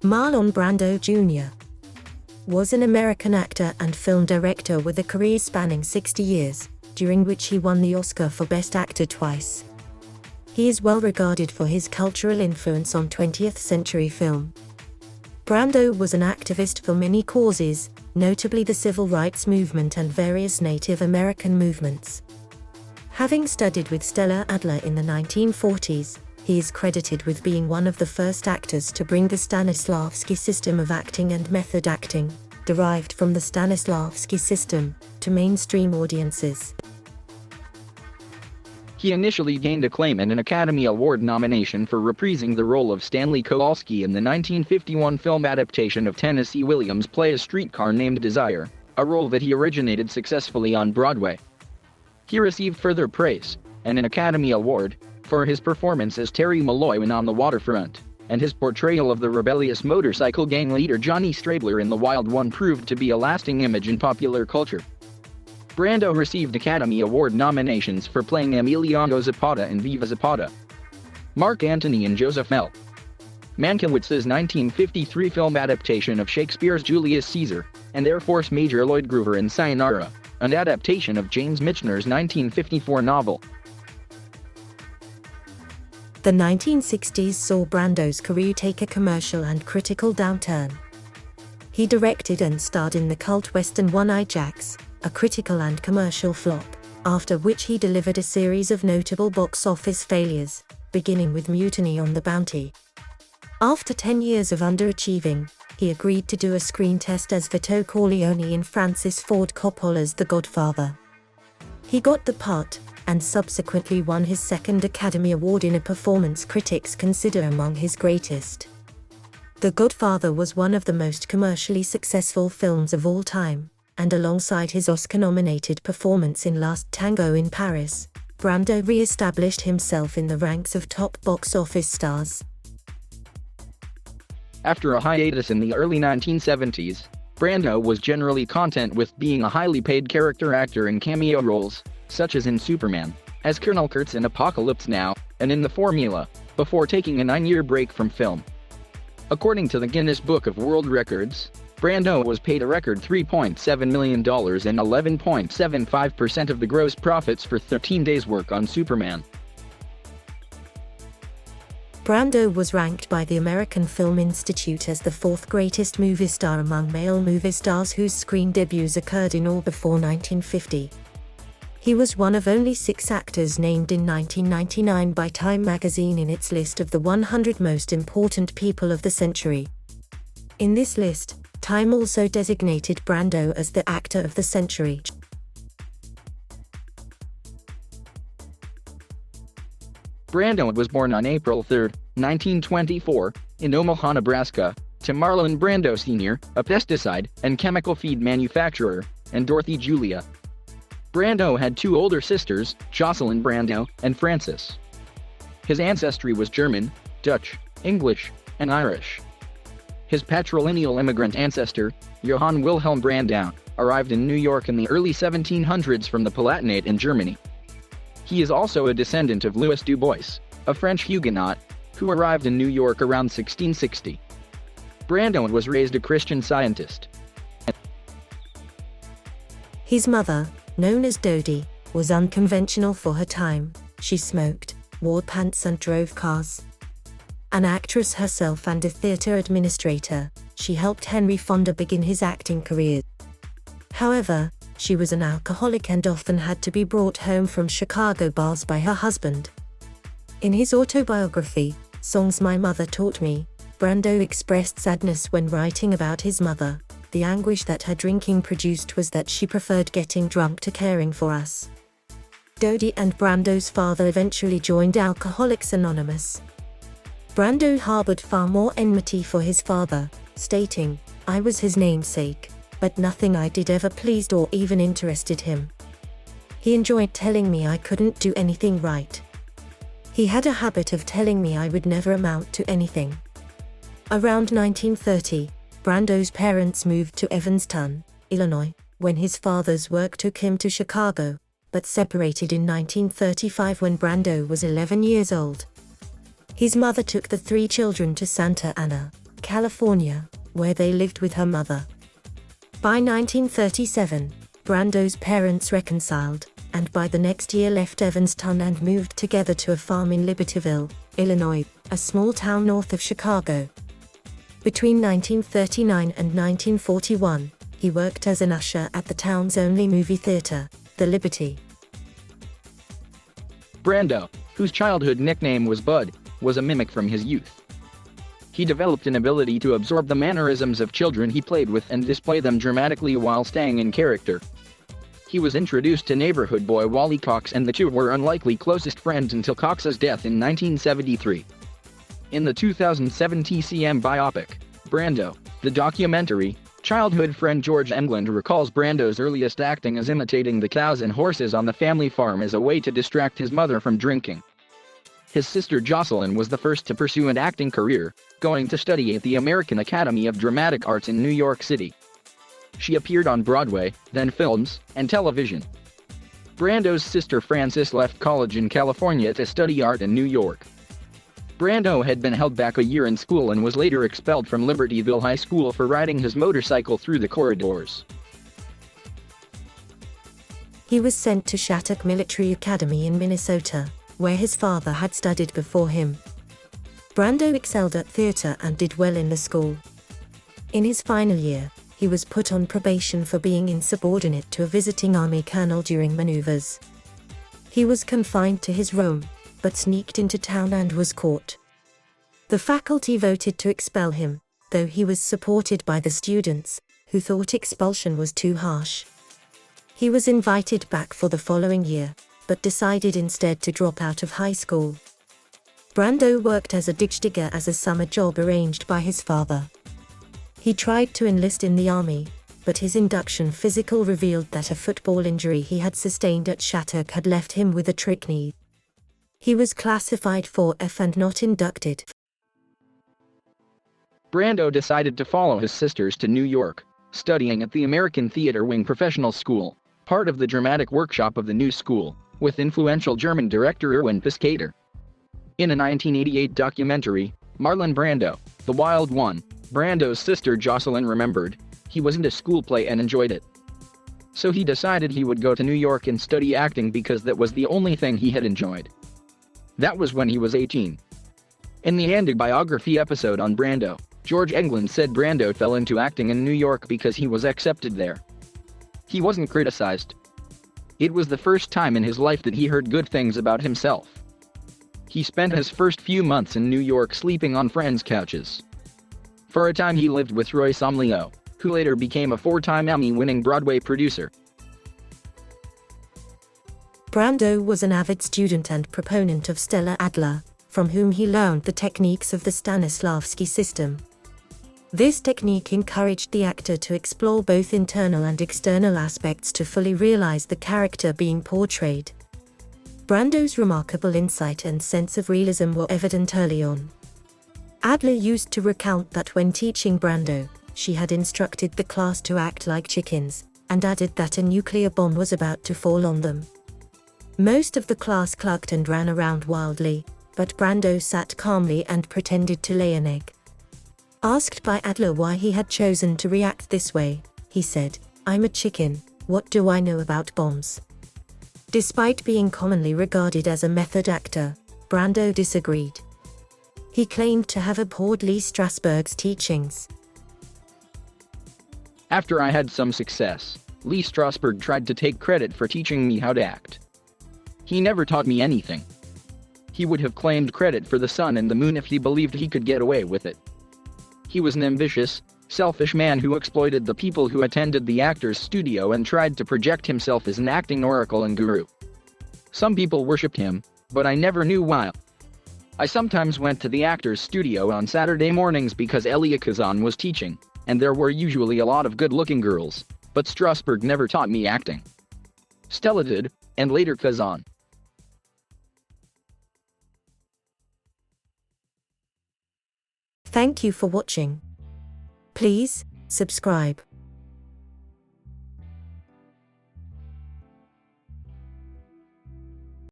Marlon Brando Jr. was an American actor and film director with a career spanning 60 years, during which he won the Oscar for Best Actor twice. He is well regarded for his cultural influence on 20th century film. Brando was an activist for many causes, notably the civil rights movement and various Native American movements. Having studied with Stella Adler in the 1940s, he is credited with being one of the first actors to bring the Stanislavski system of acting and method acting, derived from the Stanislavski system, to mainstream audiences. He initially gained acclaim and an Academy Award nomination for reprising the role of Stanley Kowalski in the 1951 film adaptation of Tennessee Williams' play A Streetcar Named Desire, a role that he originated successfully on Broadway. He received further praise, and an Academy Award, for his performance as Terry Malloy in On the Waterfront, and his portrayal of the rebellious motorcycle gang leader Johnny Strabler in The Wild One proved to be a lasting image in popular culture. Brando received Academy Award nominations for playing Emiliano Zapata in Viva Zapata, Mark Antony in Joseph L. Mankiewicz's 1953 film adaptation of Shakespeare's Julius Caesar, and Air Force Major Lloyd Groover in Sayonara, an adaptation of James Michener's 1954 novel. The 1960s saw Brando's career take a commercial and critical downturn. He directed and starred in the cult western One-Eye Jacks, a critical and commercial flop, after which he delivered a series of notable box office failures, beginning with Mutiny on the Bounty. After 10 years of underachieving, he agreed to do a screen test as Vito Corleone in Francis Ford Coppola's The Godfather. He got the part, and subsequently won his second Academy Award in a performance critics consider among his greatest. The Godfather was one of the most commercially successful films of all time, and alongside his Oscar-nominated performance in Last Tango in Paris, Brando re-established himself in the ranks of top box office stars. After a hiatus in the early 1970s, Brando was generally content with being a highly paid character actor in cameo roles, such as in Superman, as Colonel Kurtz in Apocalypse Now, and in The Formula, before taking a 9-year break from film. According to the Guinness Book of World Records, Brando was paid a record $3.7 million and 11.75% of the gross profits for 13 days' work on Superman. Brando was ranked by the American Film Institute as the fourth greatest movie star among male movie stars whose screen debuts occurred in or before 1950. He was one of only 6 actors named in 1999 by Time magazine in its list of the 100 most important people of the century. In this list, Time also designated Brando as the actor of the century. Brando was born on April 3, 1924, in Omaha, Nebraska, to Marlon Brando Sr., a pesticide and chemical feed manufacturer, and Dorothy Julia. Brando had 2 older sisters, Jocelyn Brando and Frances. His ancestry was German, Dutch, English, and Irish. His patrilineal immigrant ancestor, Johann Wilhelm Brandau, arrived in New York in the early 1700s from the Palatinate in Germany. He is also a descendant of Louis Du Bois, a French Huguenot, who arrived in New York around 1660. Brando was raised a Christian Scientist. His mother, known as Dodie, was unconventional for her time. She smoked, wore pants and drove cars. An actress herself and a theater administrator, she helped Henry Fonda begin his acting career. However, she was an alcoholic and often had to be brought home from Chicago bars by her husband. In his autobiography, Songs My Mother Taught Me, Brando expressed sadness when writing about his mother. The anguish that her drinking produced was that she preferred getting drunk to caring for us. Dodie and Brando's father eventually joined Alcoholics Anonymous. Brando harbored far more enmity for his father, stating, "I was his namesake, but nothing I did ever pleased or even interested him. He enjoyed telling me I couldn't do anything right. He had a habit of telling me I would never amount to anything." Around 1930, Brando's parents moved to Evanston, Illinois, when his father's work took him to Chicago. but separated in 1935 when Brando was 11 years old. His mother took the three children to Santa Ana, California, where they lived with her mother. By 1937, Brando's parents reconciled, and by the next year left Evanston and moved together to a farm in Libertyville, Illinois, a small town north of Chicago. Between 1939 and 1941, he worked as an usher at the town's only movie theater, the Liberty. Brando, whose childhood nickname was Bud, was a mimic from his youth. He developed an ability to absorb the mannerisms of children he played with and display them dramatically while staying in character. He was introduced to neighborhood boy Wally Cox, and the two were unlikely closest friends until Cox's death in 1973. In the 2007 TCM biopic, Brando, the documentary, childhood friend George Englund recalls Brando's earliest acting as imitating the cows and horses on the family farm as a way to distract his mother from drinking. His sister Jocelyn was the first to pursue an acting career, going to study at the American Academy of Dramatic Arts in New York City. She appeared on Broadway, then films, and television. Brando's sister Frances left college in California to study art in New York. Brando had been held back a year in school and was later expelled from Libertyville High School for riding his motorcycle through the corridors. He was sent to Shattuck Military Academy in Minnesota, where his father had studied before him. Brando excelled at theater and did well in the school. In his final year, he was put on probation for being insubordinate to a visiting army colonel during maneuvers. He was confined to his room, but sneaked into town and was caught. The faculty voted to expel him, though he was supported by the students, who thought expulsion was too harsh. He was invited back for the following year, but decided instead to drop out of high school. Brando worked as a ditch digger as a summer job arranged by his father. He tried to enlist in the army, but his induction physical revealed that a football injury he had sustained at Shattuck had left him with a trick knee. He was classified 4F and not inducted. Brando decided to follow his sisters to New York, studying at the American Theater Wing Professional School, part of the dramatic workshop of the New School, with influential German director Erwin Piscator. In a 1988 documentary, Marlon Brando, The Wild One, Brando's sister Jocelyn remembered, he was into school play and enjoyed it. So he decided he would go to New York and study acting because that was the only thing he had enjoyed. That was when he was 18. In the Andy biography episode on Brando, George Englund said Brando fell into acting in New York because he was accepted there. He wasn't criticized. It was the first time in his life that he heard good things about himself. He spent his first few months in New York sleeping on friends' couches. For a time he lived with Roy Somlyo, who later became a 4-time Emmy-winning Broadway producer. Brando was an avid student and proponent of Stella Adler, from whom he learned the techniques of the Stanislavski system. This technique encouraged the actor to explore both internal and external aspects to fully realize the character being portrayed. Brando's remarkable insight and sense of realism were evident early on. Adler used to recount that when teaching Brando, she had instructed the class to act like chickens, and added that a nuclear bomb was about to fall on them. Most of the class clucked and ran around wildly, but Brando sat calmly and pretended to lay an egg. Asked by Adler why he had chosen to react this way, he said, "I'm a chicken, what do I know about bombs?" Despite being commonly regarded as a method actor, Brando disagreed. He claimed to have abhorred Lee Strasberg's teachings. After I had some success, Lee Strasberg tried to take credit for teaching me how to act. He never taught me anything. He would have claimed credit for the sun and the moon if he believed he could get away with it. He was an ambitious, selfish man who exploited the people who attended the actor's studio and tried to project himself as an acting oracle and guru. Some people worshipped him, but I never knew why. I sometimes went to the actor's studio on Saturday mornings because Elia Kazan was teaching, and there were usually a lot of good-looking girls, but Strasberg never taught me acting. Stella did, and later Kazan. Thank you for watching. Please subscribe.